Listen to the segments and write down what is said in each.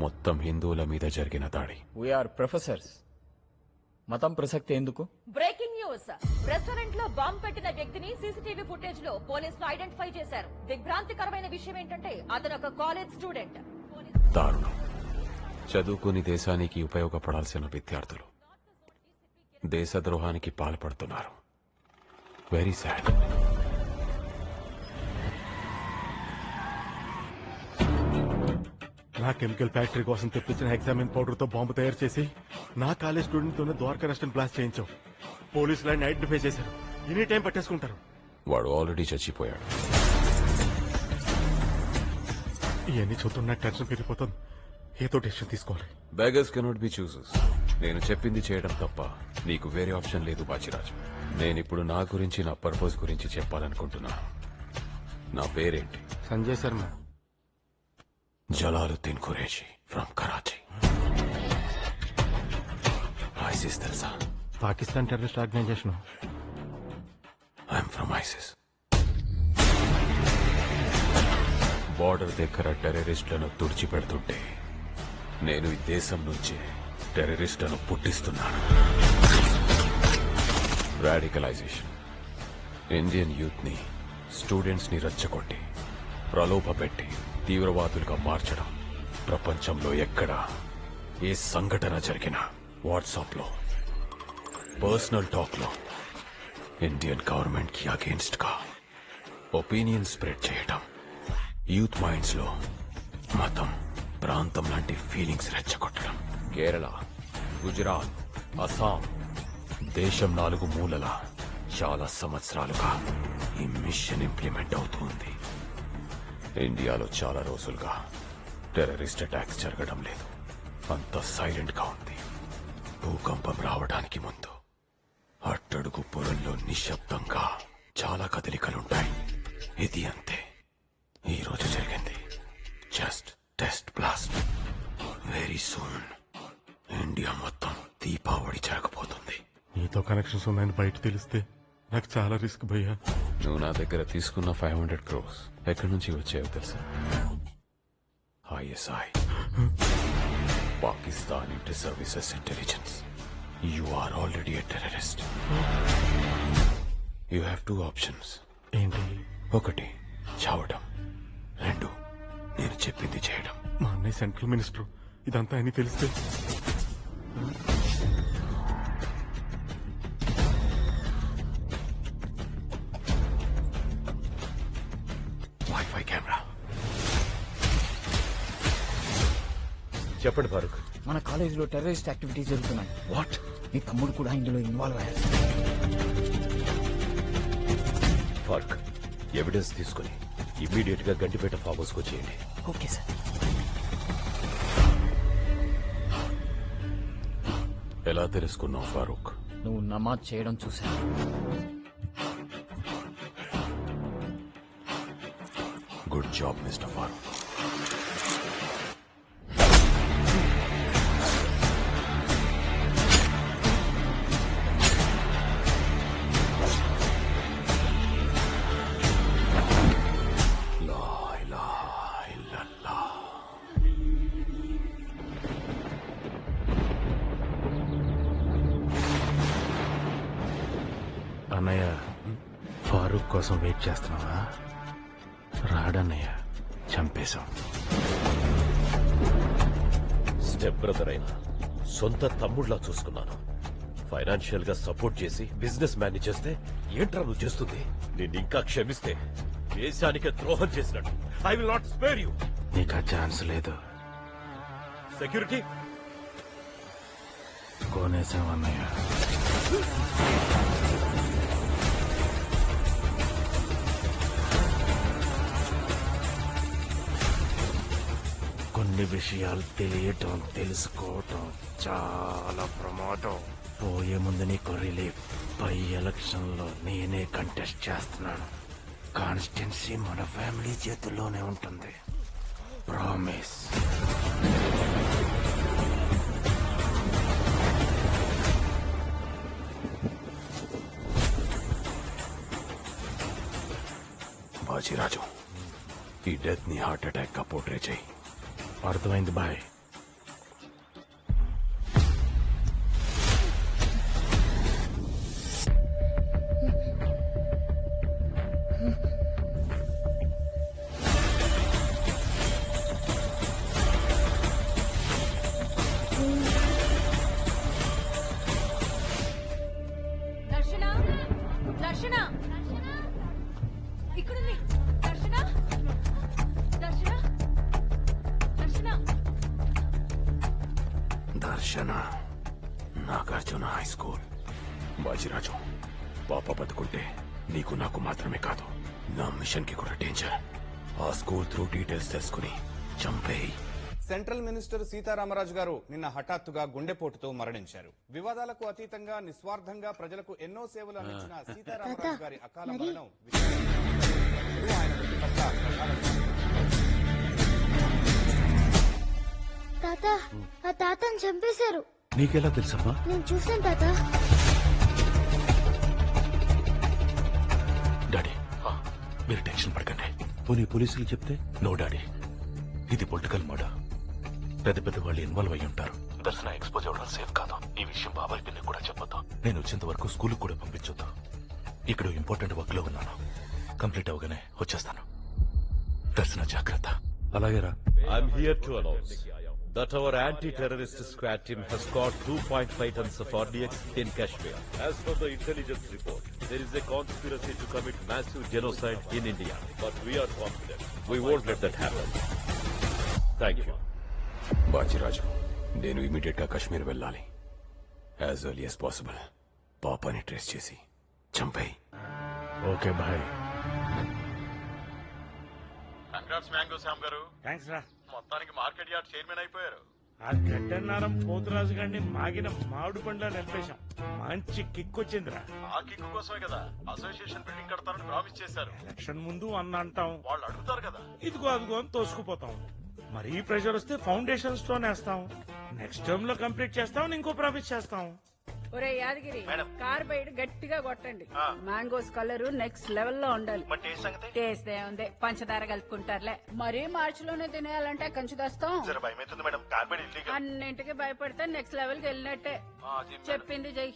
మొత్తం హిందువుల మీద జరిగిన దాడి. We are professors. మతం ప్రసక్తి ఎందుకు? Breaking news. రెస్టారెంట్ లో బాంబు పెట్టిన వ్యక్తిని సీసీటీవీ ఫుటేజ్ లో పోలీసులు ఐడెంటిఫై చేశారు. దిగ్భ్రాంతికరమైన విషయం ఏంటంటే అతను ఒక కాలేజ్ స్టూడెంట్. దారుణం. చదువుకుని దేశానికి ఉపయోగపడాల్సిన విద్యార్థులు దేశద్రోహానికి పాల్పడుతున్నారు. Very sad. నా కెమికల్ ఫ్యాక్టరీ కోసం తెప్పించిన హెక్సామిన్ పౌడర్ తో బాంబు తయారు చేసి నా కాలేజ్ స్టూడెంట్ తోనే ద్వారకా రెస్టారెంట్ బ్లాస్ట్ చేయించావు. పోలీసులు ఆయన ఐడెంటిఫై చేశారు. ఎనీ టైం పట్టేసుకుంటారు. వాడు ఆల్రెడీ చచ్చిపోయాడు. ఇవన్నీ చూస్తున్న నాకు టెన్షన్ పెరిగిపోతుంది. ఏదో డెసిషన్ తీసుకోవాలి. Beggars cannot be chooses. నేను చెప్పింది చేయడం తప్ప నీకు వేరే ఆప్షన్ లేదు బాచిరాజు. నేనిప్పుడు నా గురించి, నా పర్పస్ గురించి చెప్పాలనుకుంటున్నాను. నా పేరేంటి? సంజయ్ శర్మ. జలాలుద్దీన్ ఖురేషీ ఫ్రమ్ కరాచీ. ఐసిస్ తెలుసా? Pakistan terrorist organisation. I'm from ISIS. Border దగ్గర టెర్రరిస్టులను తుడిచిపెడుతుంటే నేను ఈ దేశం నుంచి టెర్రరిస్టులను పుట్టిస్తున్నాను. రాడికలైజేషన్. ఇండియన్ యూత్ ని, స్టూడెంట్స్ ని రెచ్చగొట్టి ప్రలోభపెట్టి తీవ్రవాదులుగా మార్చడం. ప్రపంచంలో ఎక్కడ ఏ సంఘటన జరిగినా వాట్సాప్ లో, పర్సనల్ టాక్ లో ఇండియన్ గవర్నమెంట్ కి అగేన్స్ట్ గా ఒపీనియన్ స్ప్రెడ్ చేయడం. యూత్ మైండ్స్ లో మతం, ప్రాంతం లాంటి ఫీలింగ్స్ రెచ్చగొట్టడం. కేరళ, గుజరాత్, అస్సాం, దేశం 4 మూలల చాలా సంవత్సరాలుగా ఈ మిషన్ ఇంప్లిమెంట్ అవుతుంది. ఇండియాలో చాలా రోజులుగా టెర్రరిస్ట్ అటాక్స్ జరగడం లేదు. అంత సైలెంట్ గా ఉంది. భూకంపం రావడానికి ముందు అట్టడుగు పొరల్లో నిశ్శబ్దంగా చాలా కదలికలుంటాయి. ఇది అంతే. ఈ రోజు జరిగింది just test blast. Very soon India మొత్తం దీపావళి జరగబోతుంది. నీతో కనెక్షన్స్ ఉన్నాయని బయట తెలిస్తే నాకు చాలా రిస్క్ భయ్యా. నువ్వు నా దగ్గర తీసుకున్న 500 crores ఎక్కడి నుంచి వచ్చాయో తెలుసా? ISI, Pakistan inter services intelligence. You are already a terrorist. You have 2 options. ఏంటి? 1 చావడం, 2 నేను చెప్పింది చేయడం. మా అన్నయ్య సెంట్రల్ మినిస్టర్. ఇదంతా అని తెలిస్తే వైఫై కెమెరా. చెప్పండి ఫారూక్. మన కాలేజీలో టెర్రరిస్ట్ యాక్టివిటీస్ జరుగుతున్నాయి. వాట్? మీ తమ్ముడు కూడా ఇందులో ఇన్వాల్వ్ అయ్యారు. ఫారూక్, ఎవిడెన్స్ తీసుకుని ఇమ్మీడియట్ గా గండిపేట ఫామ్ హౌస్ కు వచ్చేయండి. Okay sir. ఎలా తెలుసుకున్నావు ఫారూక్? నువ్వు నమాజ్ చేయడం చూశాను. Good job mister Farooq. లా ఇలాహా ఇల్లల్లాహ్. అన్నయ్య ఫారూక్ కోసం వెయిట్ చేస్తున్నావా? రాడన్నయ్య, చంపేశాం. స్టెప్ బ్రదర్ అయినా సొంత తమ్ముళ్లా చూసుకున్నాను. ఫైనాన్షియల్ గా సపోర్ట్ చేసి బిజినెస్ మ్యాన్ చేస్తే ఏంట్రా నువ్వు చేస్తుంది? నిన్ను ఇంకా క్షమిస్తే దేశానికి ద్రోహం చేసినట్టు. I will not spare you. నీకు ఆ ఛాన్స్ లేదు. సెక్యూరిటీ కోనేశాం అన్నయ్య. కొన్ని విషయాలు తెలియటం, తెలుసుకోవటం చాలా ప్రమాదం. పోయే ముందు నీకు రిలీఫ్. పై ఎలక్షన్ లో నేనే కంటెస్ట్ చేస్తున్నాను. కాన్స్టిట్యున్సీ మన ఫ్యామిలీ చేతుల్లోనే ఉంటుంది. ప్రామిస్. బాజీరాజు, ఈ డెత్ ని హార్ట్ అటాక్ గా పోర్ట్రే చేయి. అర్థమైంది బాయ్. దర్శన నాగార్జున హై స్కూల్. బాజిరాజు, పాప బతుకుంటే నీకు నాకు మాత్రమే కాదు, నా మిషన్ కి కూడా డేంజర్. ఆ స్కూల్ త్రూ డీటెయిల్స్ తెలుసుకుని చంపేయి. సెంట్రల్ మినిస్టర్ సీతారామరాజు గారు నిన్న హఠాత్తుగా గుండెపోటుతో మరణించారు. వివాదాలకు అతీతంగా నిస్వార్థంగా ప్రజలకు ఎన్నో సేవలు అందించిన సీతారామరాజు గారి అకాల మరణం ఆయన మృతి పట్ల ప్రగాఢ తాత ఆ తాతని చంపేశారు. నీకెలా తెలుసమ్మా? నేను చూసాను తాత. డాడీ, మీరు టెన్షన్ పడకండి. పోనీ పోలీసులు చెప్తే? నో డాడీ, ఇది పొలిటికల్ మర్డర్. పెద్ద పెద్ద వాళ్ళు ఇన్వాల్వ్ అయ్యి ఉంటారు. దర్శన ఎక్స్పోజ్ అవ్వడం సేఫ్ కాదు. ఈ విషయం బాబాయ్ పిన్ని కూడా చెప్పొద్దు. నేను వచ్చేంత వరకు స్కూల్ కూడా పంపించొద్దు. ఇక్కడ ఇంపార్టెంట్ వర్క్ లో ఉన్నాను. కంప్లీట్ అవగానే వచ్చేస్తాను. దర్శన జాగ్రత్త. అలాగే రా. I'm here to announce that our anti-terrorist squad team has caught 2.5 tons of RDX in Kashmir. As per the intelligence report, there is a conspiracy to commit massive genocide in India. But we are confident we won't let that happen. Thank you. బాజిరాజు, నేను immediate గా కాశ్మీర్ వెళ్ళాలి. As early as possible పాపాని trace చేసి చంపేయి. Okay bye. Thanks రా. మొత్తానికి market yard chairman అయిపోయారు. ఆ గడ్డన్నారం పోతురాజు గారిని మాగిన మామిడి పండ్ల నింపేశాం. మంచి కిక్ వచ్చిందిరా. ఆ కిక్కు కోసమే కదా అసోసియేషన్ బిల్డింగ్ కడతారని ప్రామిస్ చేశారు. ఎలక్షన్ ముందు అన్న అంటాం, వాళ్ళు అడుగుతారు కదా. ఇదిగో అదిగో అని తోసుకుపోతాం. మరీ ప్రెషర్ వస్తే ఫౌండేషన్ స్టోన్ వేస్తాం. నెక్స్ట్ టర్మ్ లో కంప్లీట్ చేస్తాం. ఇంకో ప్రామిస్ చేస్తాం. ఒరే యాదగిరి, కార్ బయట గట్టిగా కొట్టండి. మ్యాంగోస్ కలర్ నెక్స్ట్ లెవెల్ లో ఉండాలి. టేస్ట్ ఏముంది, పంచదార కలుపుకుంటారులే. మరీ మార్చి లోనే తినేయాలంటే కంచి తెస్తాం. అన్నింటికి భయపడితే నెక్స్ట్ లెవెల్ కి వెళ్ళినట్టే. చెప్పింది జై.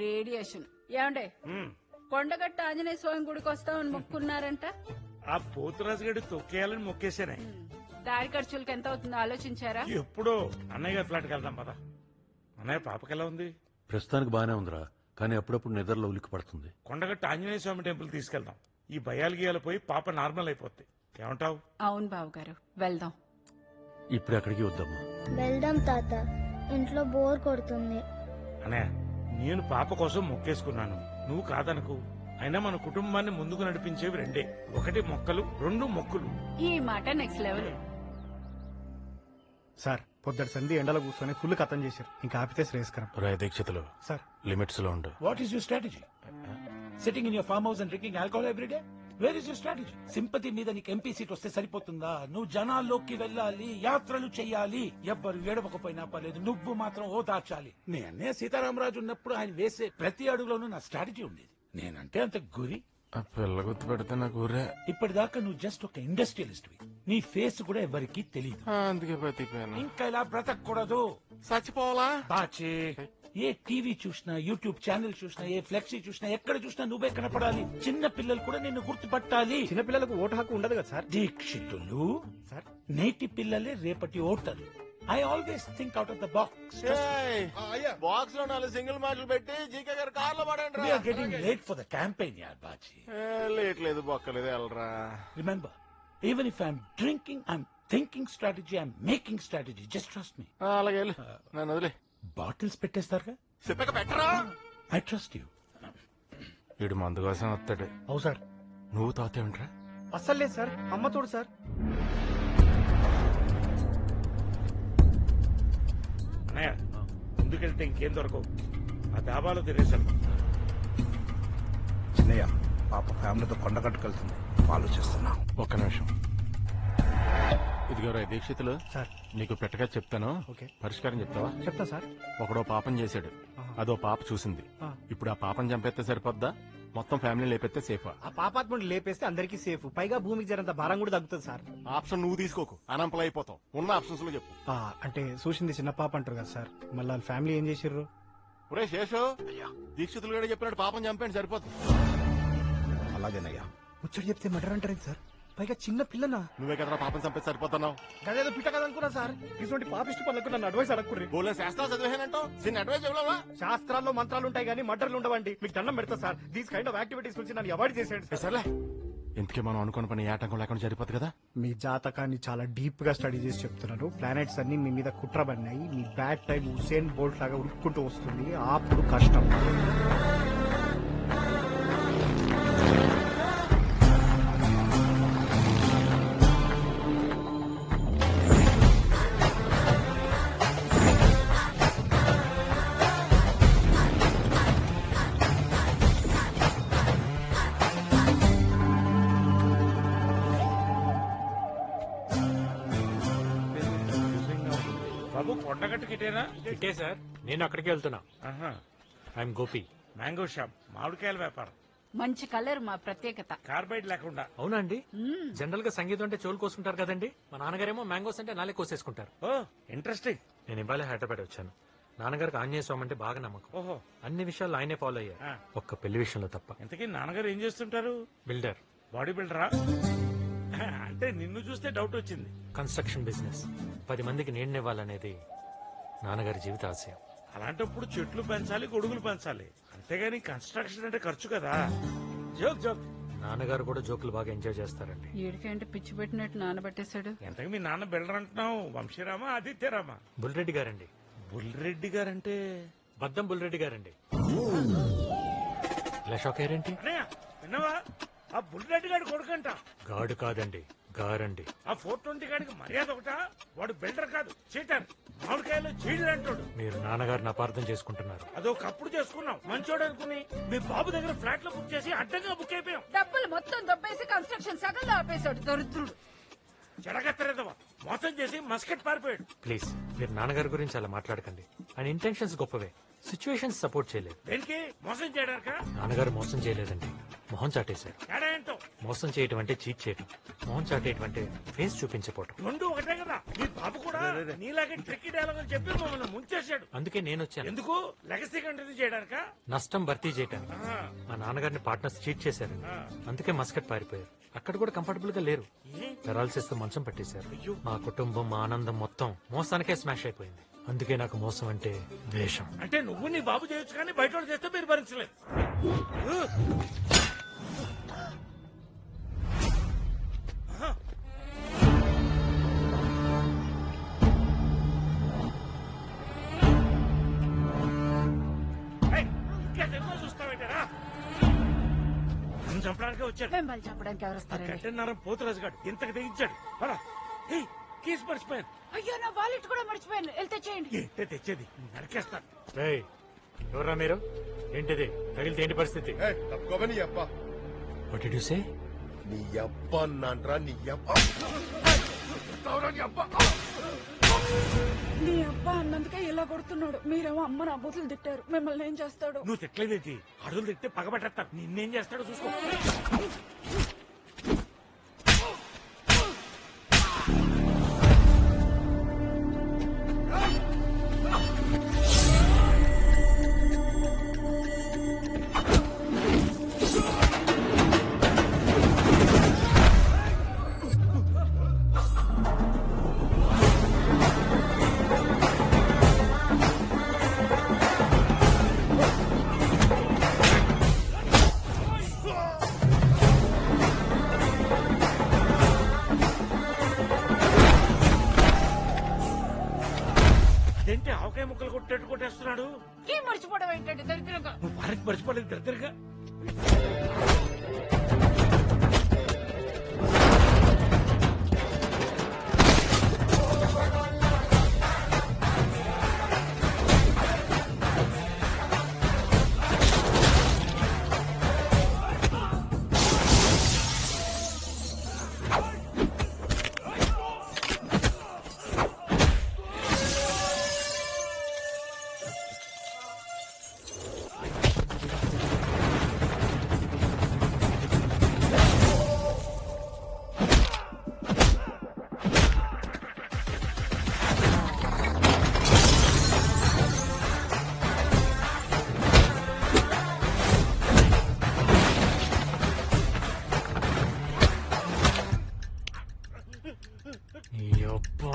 రేడియేషన్ ఏమండే, కొండగట్ట ఆంజనేయ స్వామి గుడికి వస్తామని మొక్కున్నారంట. ఆ పోతురాజు గడి తొక్కేయాలని మొక్కేశానే. దారి ఖర్చులకి ఎంత అవుతుందో ఆలోచించారా? ఎప్పుడో అన్నయ్య గారి ఫ్లాట్కి వెళ్దాం పద. అన్నయ్య పాపకి ఎలా ఉంది? ప్రస్తుతానికి బానే ఉందిరా, కానీ అప్పుడప్పుడు నిద్రలో ఉలిక్కి పడుతుంది. కొండగట్ట ఆంజనేయ స్వామి టెంపుల్ తీసుకెళ్దాం. ఈ భయాలు గీయాలు పోయి పాప నార్మల్ అయిపోద్ది. ఏమంటావు? అవును బాబు గారు, వెళ్దాం. ఇప్పుడు అక్కడికి వద్దామా? వెళ్దాం తాత, ఇంట్లో బోర్ కొడుతుంది. అన్నయ్య, నేను పాప కోసం మొక్కేసుకున్నాను, నువ్వు కాదనుకు. అయినా మన కుటుంబాన్ని ముందుకు నడిపించేవి రెండే, ఒకటి మొక్కలు, రెండు మొక్కులు. ఈ మాట నెక్స్ట్ లెవెల్. సార్ పొద్దుటి సంధి ఎండలో కూర్చొని ఫుల్ కథం చేశారు. ఇంకా ఆపితే శ్రేయస్కరం. రాయ దీక్షితులు సార్ లిమిట్స్ లో ఉండు. What is your strategy? Sitting in your farm house and drinking alcohol everyday? Where is your strategy? Sympathy మీద నీకు ఎంపీ సీట్ వస్తే సరిపోతుందా? నువ్వు జనాల్లోకి వెళ్ళాలి, యాత్రలు చెయ్యాలి. ఎవ్వరు ఏడవకపోయినా పర్లేదు, నువ్వు మాత్రం ఓ దాచాలి. నేనే సీతారామరాజు ఉన్నప్పుడు ఆయన వేసే ప్రతి అడుగులోనూ నా స్ట్రాటజీ ఉండేది. నేనంటే అంత గురి. పిల్ల గుర్తు పెడితే నాకు ఊరే. ఇప్పటిదాకా నువ్వు జస్ట్ ఒక ఇండస్ట్రియలిస్ట్. నీ ఫేస్ కూడా ఎవరికి తెలియదు. అందుకే బతికిపోయాను. ఇంకా ఇలా బ్రతకూడదు. చచ్చిపోవాలా? బాచే, ఏ టీవీ చూసినా, యూట్యూబ్ ఛానల్ చూసినా, ఏ ఫ్లెక్సీ చూసినా, ఎక్కడ చూసినా నువ్వే కనపడాలి. చిన్న పిల్లలు కూడా నిన్ను గుర్తుపట్టాలి. చిన్నపిల్లలకు ఓటు హక్కు ఉండదు కదా సార్? దీక్షితులు సార్ నేటి పిల్లలే రేపటి ఓటర్లు. I always think out of the box. Box లో 4 సింగిల్ మాటలు పెట్టి జీకే గారు కార్లో పడండి. We are getting late for the campaign, yaar Baji. Late లేదు బొక్కలేదు వెళ్ళరా. Remember, even if I'm drinking, I'm thinking strategy, I'm making strategy. Just trust me. అలాగే వెళ్ళు. నన్ను వదిలే. బాటిల్స్ పెట్టేస్తారుగా? చెప్పక పెట్టరా. I trust you. వీడు మందు కోసం వస్తాడు. అవు సార్. నువ్వు తాతే ఉంటారా? అస్సలు లేదు సార్, అమ్మ తోడు సార్. అన్నయ్య, ముందుకెళ్తే ఇంకేం దొరకవు. ఆ డాబాలో తినేశాను. చిన్నయ్య, పాప ఫ్యామిలీతో కొండగట్టుకెళ్తుంది, ఆలోచిస్తున్నా. ఒక్క నిమిషం. ఇదిగో రాయ దీక్షితులు, సార్ నీకు పెట్టగా చెప్తాను. ఓకే. పరిష్కారం చెప్తావా? చెప్తా సార్. ఒకడో పాపం చేశాడు, అదో పాప చూసింది. ఇప్పుడు ఆ పాపం చంపేస్తే సరిపోద్దా, మొత్తం ఫ్యామిలీ లేపెత్తే సేఫా? ఆ పాపాత్ముడు లేపేస్తే అందరికీ సేఫ్, పైగా భూమికి జరంత భారం కూడా తగ్గుతుంది సార్. ఆప్షన్ నువ్వు తీసుకోకు, అనంపలు అయిపోతావు. ఉన్న ఆప్షన్స్ లో చెప్పు. అంటే చూసింది చిన్న పాప అంటారు కదా సార్, మళ్ళీ వాళ్ళ ఫ్యామిలీ ఏం చేసిర్రు? ఒరే శేషు, దీక్షితులు కూడా చెప్పినట్టు పాపం చంపేయండి సరిపోతుంది. అలాగేనయ్యా. ముచ్చట చెప్తే మర్డర్ అంటారు సార్, పైగా చిన్న పిల్లనా? నువ్వే కదా పాపం చంపేసి సరిపోతున్నావు. గదేదో పిట్ట కదనుకున్నా సార్. ఇటువంటి పాపిష్టి పనులకు నన్ను అడ్వైస్ అడగకుర్రి. బోలే శాస్త్రాలు చదివేనంటావు, దీన్ని అడ్వైస్ ఇవ్వలేవా? శాస్త్రాల్లో మంత్రాలు ఉంటాయి కానీ మర్డర్లు ఉండవండి. మీకు దండం పెడతా sir, these kind of activities నుంచి నన్ను అవాయిడ్ చేసేయండి సార్. సర్లే, ఎందుకే మనం అనుకున్న పని ఏ ఆటంకం లేకుండా జరిపోతుంది కదా. మీ జాతకాన్ని చాలా డీప్ గా స్టడీ చేసి చెప్తున్నారు. ప్లానెట్స్ అన్ని మీ మీద కుట్రబడినాయి. మీ బ్యాడ్ టైం హుసేన్ బోల్ట్ లాగా ఉరుక్కుంటూ వస్తుంది. అప్పుడు కష్టం. బాబు కొండగట్టు కిటేనా? ఇటే సార్, నేను అక్కడికి వెళ్తున్నా. ఆహా. ఐఎమ్ గోపి. మ్యాంగో షాప్, మామిడికాయల వ్యాపారం, మంచి కలర్ మా ప్రత్యేకత. కార్బైడ్ లేకుండా. అవునా అండి? జనరల్ గా సంగీతం అంటే చెవులు కోసుకుంటారు కదండి. మా నాన్నగారేమో మ్యాంగోస్ అంటే నాలే కోసేసుకుంటారు. ఓ ఇంట్రెస్టింగ్. నేను ఇవాళ హైదరాబాద్ వచ్చాను. నాన్నగారికి ఆంజనేయ స్వామి అంటే బాగా నమ్మకం. ఓహో. అన్ని విషయాలు ఆయనే ఫాలో అయ్యారు, ఆ. ఒక్క పెళ్లి విషయంలో తప్ప. ఇంతకీ నాన్నగారు ఏం చేస్తుంటారు? బిల్డర్, బాడీ బిల్డరా? అంటే నిన్ను చూస్తే డౌట్ వచ్చింది. Construction business. 10 మందికి నీడనివ్వాలనేది నాన్నగారి జీవిత ఆశయం. అలాంటప్పుడు చెట్లు పెంచాలి, గొడుగులు పెంచాలి. అంతేగాని కన్స్ట్రక్షన్ అంటే ఖర్చు కదా. Joke joke. నాన్నగారు కూడా జోకులు బాగా ఎంజాయ్ చేస్తారండి. ఏడికంటే పిచ్చి పెట్టినట్టు నానబెట్టేశాడు. ఎంతకు మీ నాన్న బిల్డర్ అంటున్నావు? వంశీరామా, ఆదిత్యరామా? బుల్రెడ్డి గారండి. బుల్రెడ్డి గారంటే? బద్దం బుల్రెడ్డి గారండి. ఇలా షాక్ అయ్యారేంటి? అన్నయ్య విన్నావా? ఆ బుల్రెడ్డి గారి కొడుకంట. గాడు కాదండి, గారండి. ఆ 420 గాడికి మర్యాద ఒకటా? వాడు బిల్డర్ కాదు, చీటర్. మామిడికాయలు చీడలు అంటాడు. మీరు నాన్నగారిని అపార్థం చేసుకుంటున్నారు. అదొకప్పుడు చేసుకున్నాం మంచోడు అనుకుని. మీ బాబు దగ్గర ఫ్లాట్ లో బుక్ చేసి అడ్డంగా బుక్ అయిపోయాం. డబ్బులు మొత్తం దొబ్బేసి కన్స్ట్రక్షన్ సగంలో ఆపేశాడు దరిద్రుడు. చెడగత్తరేదవా మోసం చేసి మస్కెట్ పారిపోయాడు. ప్లీజ్, మీరు నాన్నగారి గురించి అలా మాట్లాడకండి. ఆయన ఇంటెన్షన్స్ గొప్పవే, సిచ్యువేషన్స్ సపోర్ట్ చేయలేదు. దేనికి? మోసం చేయడానిక? నాన్నగారు మోసం చేయలేదండి, మొహం చాటేశారు. తేడా ఏంటో? మోసం చేయటం అంటే చీట్ చేయటం, మొహం చాటేయటం అంటే ఫేస్ చూపించపోవటం. రెండు ఒకటే కదా. మీ బాబు కూడా నీలాగే ట్రిక్కీ డైలాగ్ అని చెప్పి మమ్మల్ని ముంచేశాడు. అందుకే నేను వచ్చాను. ఎందుకు? లెగసీ కంటిన్యూ చేయడానిక? నష్టం భర్తీ చేయటానికి. మా నాన్నగారిని పార్ట్నర్స్ చీట్ చేశారు, అందుకే మస్కట్ పారిపోయారు. అక్కడ కూడా కంఫర్టబుల్ గా లేరు, పెరాలసిస్ తో మంచం పట్టేశారు. మా కుటుంబం, మా ఆనందం మొత్తం మోసానికే స్మాష్ అయిపోయింది. అందుకే నాకు మోసం అంటే ద్వేషం. అంటే నువ్వు నీ బాబు చేయొచ్చు కానీ బయట వాళ్ళు చేస్తే మీరు భరించలేదు. ఇంకా సినిమా చూస్తావేంటారా? చంపడానికి వచ్చారు. మిమ్మల్ని చెప్పడానికి ఎవరు గంటన్నరం పోతురాజు గారు ఇంతకు తెగించాడు. కేసు మర్చిపోయాను. అయ్యో, నా వాలెట్ కూడా మర్చిపోయాను. వెళ్తే చేయండి. ఏంటే తెచ్చేది? నరికేస్తాను. రేయ్, ఎవరా మీరు? ఏంటిది? తగిలితే ఏంటి పరిస్థితి? తప్పుకోవని అప్ప, వాట్ డిడ్ యు సే? నీ అప్ప అన్నాంట్రా, నీ అప్ప. నీ అబ్బా అన్నందుకే ఇలా కొడుతున్నాడు. మీరేమో అమ్మ నా బూతులు తిట్టారు. మిమ్మల్ని ఏం చేస్తాడు? నువ్వు తిట్టలేదేంటి? అడుగులు తిట్టే పగబట్టేస్తాను. నిన్నేం చేస్తాడో చూసుకో. అదేంటి ఆవకాయ ముక్కలు కొట్టేట్టు కొట్టేస్తున్నాడు? కీ మర్చిపోవడం ఏంటంటే దరిద్రంగా. నువ్వు వారికి మర్చిపోలేదు దగ్గరగా.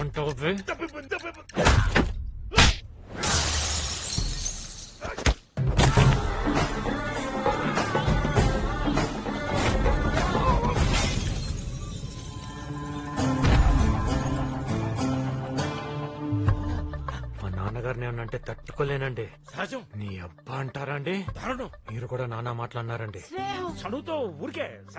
అంటావే? నాన్నగారిని ఏమన్నా అంటే తట్టుకోలేనండి. సహజం. నీ అబ్బా అంటారా అండి? దారుణం. మీరు కూడా నానా మాట్లాడినారండి. చదువుతో ఊరికే